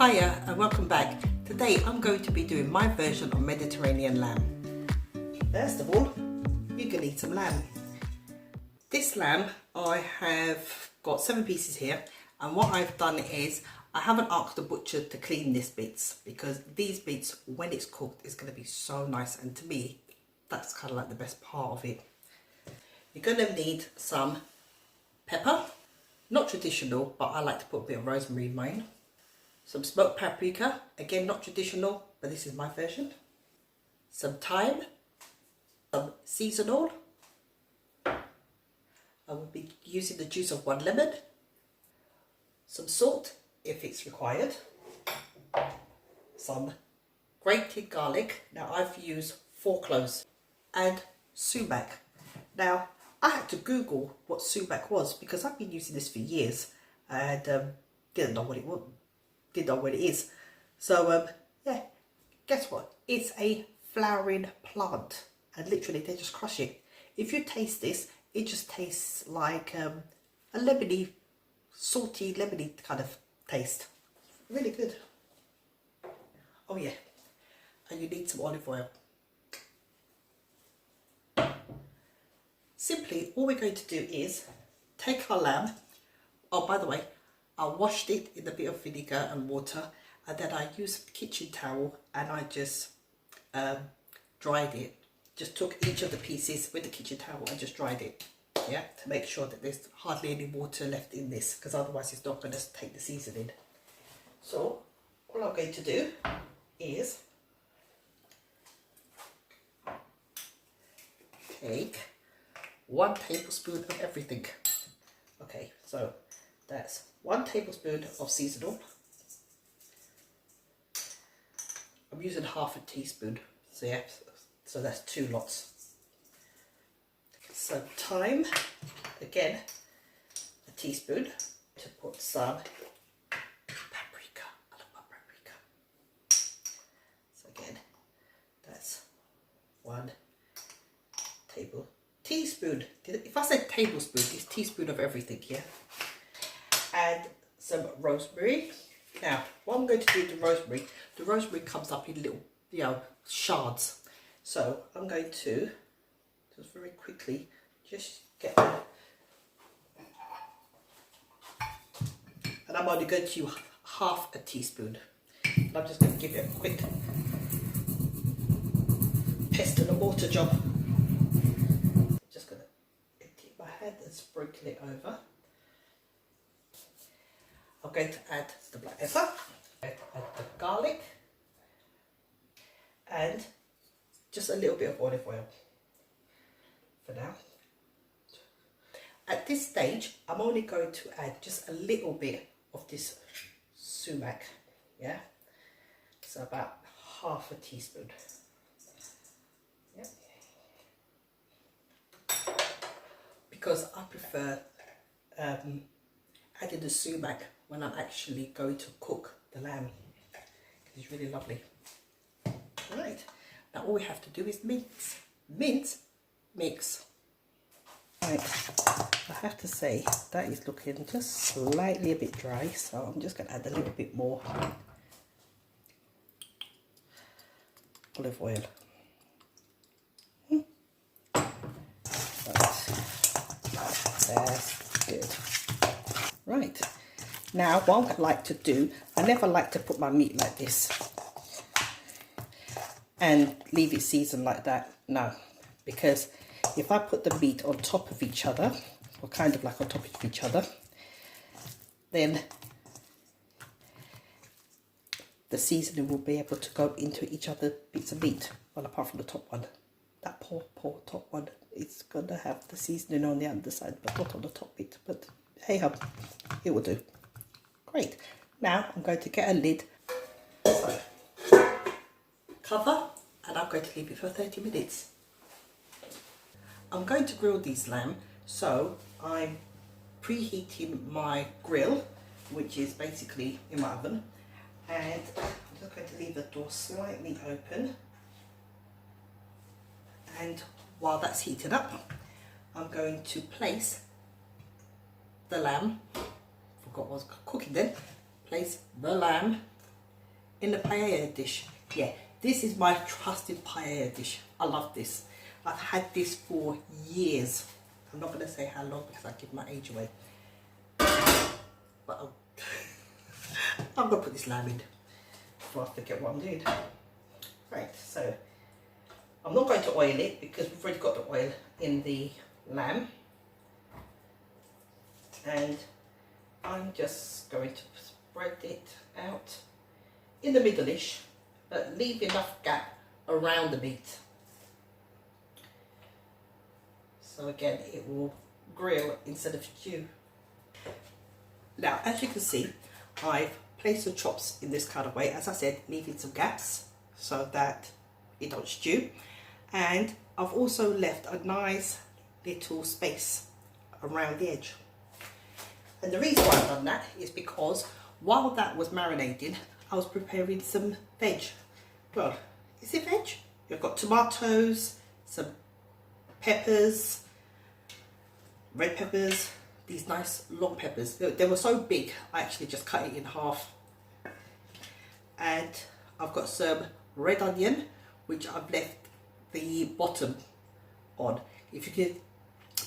Hiya and welcome back. Today I'm going to be doing my version of Mediterranean lamb. First of all, you're going to need some lamb. This lamb, I have got 7 pieces here, and what I've done is I haven't asked the butcher to clean these bits because these bits, when it's cooked, is going to be so nice, and to me that's kind of like the best part of it. You're going to need some pepper, not traditional, but I like to put a bit of rosemary in mine. Some smoked paprika, again not traditional, but this is my version. Some thyme, some seasonal. I will be using the juice of 1 lemon. Some salt if it's required. Some grated garlic. Now I've used 4 cloves. And sumac. Now I had to Google what sumac was because I've been using this for years and didn't know what it was. Didn't know what it is. So yeah, guess what? It's a flowering plant, and literally they just crush it. If you taste this, it just tastes like a lemony, salty lemony kind of taste. Really good. Oh yeah, and you need some olive oil. Simply, all we're going to do is take our lamb. Oh, by the way, I washed it in a bit of vinegar and water, and then I used a kitchen towel and I just dried it. Just took each of the pieces with the kitchen towel and just dried it, yeah, to make sure that there's hardly any water left in this, because otherwise it's not going to take the seasoning. So all I'm going to do is take 1 tablespoon of everything. Okay, so that's 1 tablespoon of seasonal. I'm using half a teaspoon, so yeah, so that's 2 lots. Some thyme, again a teaspoon. To put some paprika. I love my paprika. So again, that's 1 teaspoon. If I said tablespoon, it's teaspoon of everything, yeah. And some rosemary. Now, what I'm going to do with the rosemary comes up in little, shards. So I'm going to just very quickly just get that. And I'm only going to use half a teaspoon. And I'm just going to give it a quick pestle and mortar job. Just going to empty my hand and sprinkle it over. I'm going to add the black pepper, add the garlic, and just a little bit of olive oil for now. At this stage, I'm only going to add just a little bit of this sumac, yeah? So about half a teaspoon. Yeah. Because I prefer adding the sumac when I'm actually going to cook the lamb. It's really lovely. Right, now all we have to do is mix. Right, I have to say that is looking just slightly a bit dry, so I'm just going to add a little bit more olive oil. That's good. Right. Now, what I like to do, I never like to put my meat like this and leave it seasoned like that. No, because if I put the meat on top of each other, or kind of like on top of each other, then the seasoning will be able to go into each other bits of meat. Well, apart from the top one. That poor top one, it's going to have the seasoning on the underside, but not on the top bit. But hey ho, it will do. Great. Now I'm going to get a lid. So, cover, and I'm going to leave it for 30 minutes. I'm going to grill these lamb, so I'm preheating my grill, which is basically in my oven, and I'm just going to leave the door slightly open. And while that's heating up, I'm going to place the lamb. Forgot what I was cooking then. Place the lamb in the paella dish. Yeah, this is my trusted paella dish. I love this. I've had this for years. I'm not going to say how long because I give my age away. But I'm going to put this lamb in before I forget what I'm doing. Right, so I'm not going to oil it because we've already got the oil in the lamb. And I'm just going to spread it out in the middle-ish, but leave enough gap around the meat. So again, it will grill instead of stew. Now, as you can see, I've placed the chops in this kind of way. As I said, leaving some gaps so that it don't stew. And I've also left a nice little space around the edge. And the reason why I've done that is because while that was marinating, I was preparing some veg. Well, is it veg? You've got tomatoes, some peppers, red peppers, these nice long peppers. They were so big, I actually just cut it in half. And I've got some red onion, which I've left the bottom on. Because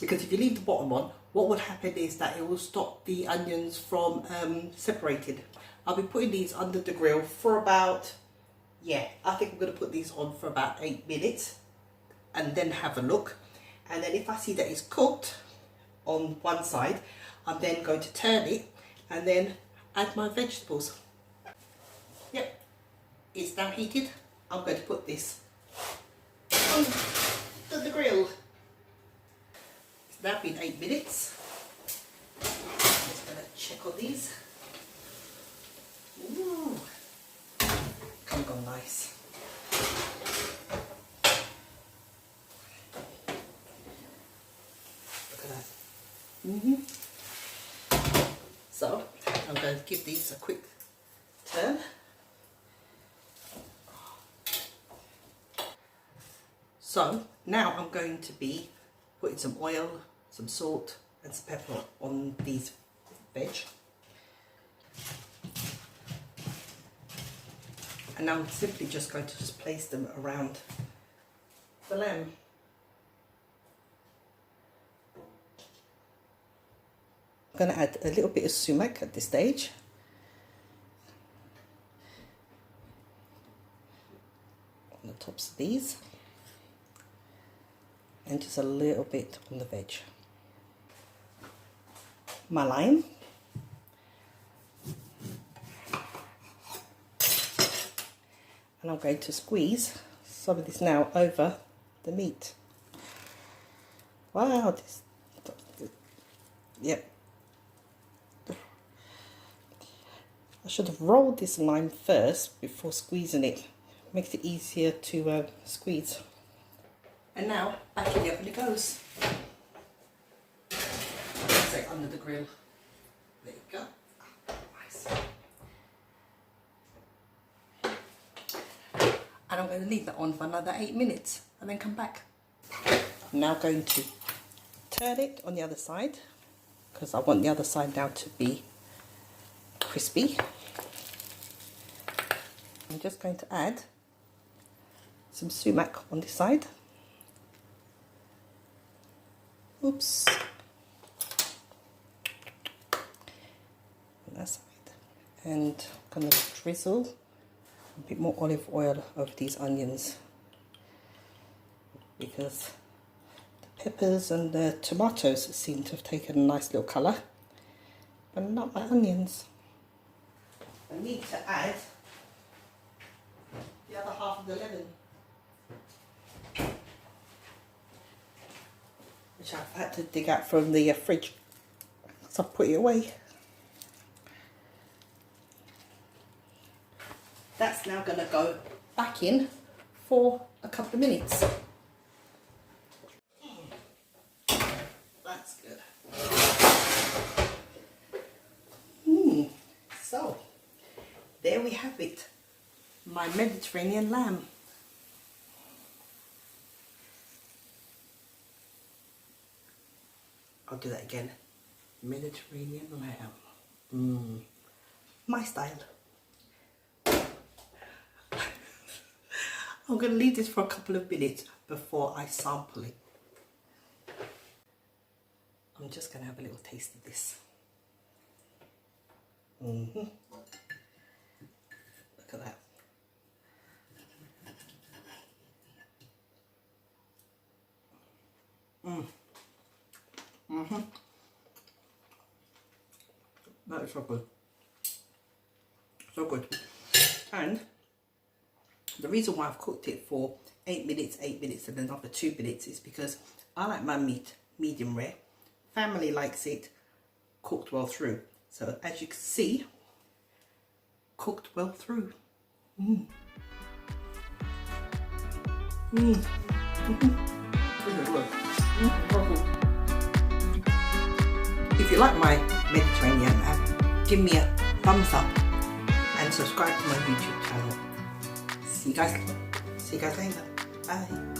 if you leave the bottom on, what would happen is that it will stop the onions from separating. I'll be putting these under the grill for about, yeah, I think I'm going to put these on for about 8 minutes and then have a look. And then if I see that it's cooked on one side, I'm then going to turn it and then add my vegetables. Yep, it's now heated. I'm going to put this on the grill. It's now been 8 minutes. I'm just going to check on these. Ooh, come on, nice. Look at that. So I'm going to give these a quick turn. So now I'm going to be putting some oil, some salt and some pepper on these veg. And now I'm simply just going to place them around the lamb. I'm going to add a little bit of sumac at this stage. On the tops of these. And just a little bit on the veg. My lime. And I'm going to squeeze some of this now over the meat. Wow, yep. I should have rolled this lime first before squeezing it. Makes it easier to squeeze. And now, back in the oven it goes. Say under the grill. There you go. Nice. And I'm going to leave that on for another 8 minutes and then come back. I'm now going to turn it on the other side because I want the other side now to be crispy. I'm just going to add some sumac on this side. Oops. On that side. And I'm going to drizzle a bit more olive oil over these onions because the peppers and the tomatoes seem to have taken a nice little colour, but not my onions. I need to add the other half of the lemon, which I've had to dig out from the fridge because I've put it away. That's now going to go back in for a couple of minutes. That's good. So, there we have it. My Mediterranean lamb. I'll do that again. Mediterranean lamb. My style. I'm going to leave this for a couple of minutes before I sample it. I'm just going to have a little taste of this. Look at that. That is so good. So good. And the reason why I've cooked it for 8 minutes and another 2 minutes is because I like my meat medium rare. Family likes it cooked well through. So as you can see, cooked well through. If you like my Mediterranean lamb, give me a thumbs up and subscribe to my YouTube channel. See you guys later. Bye.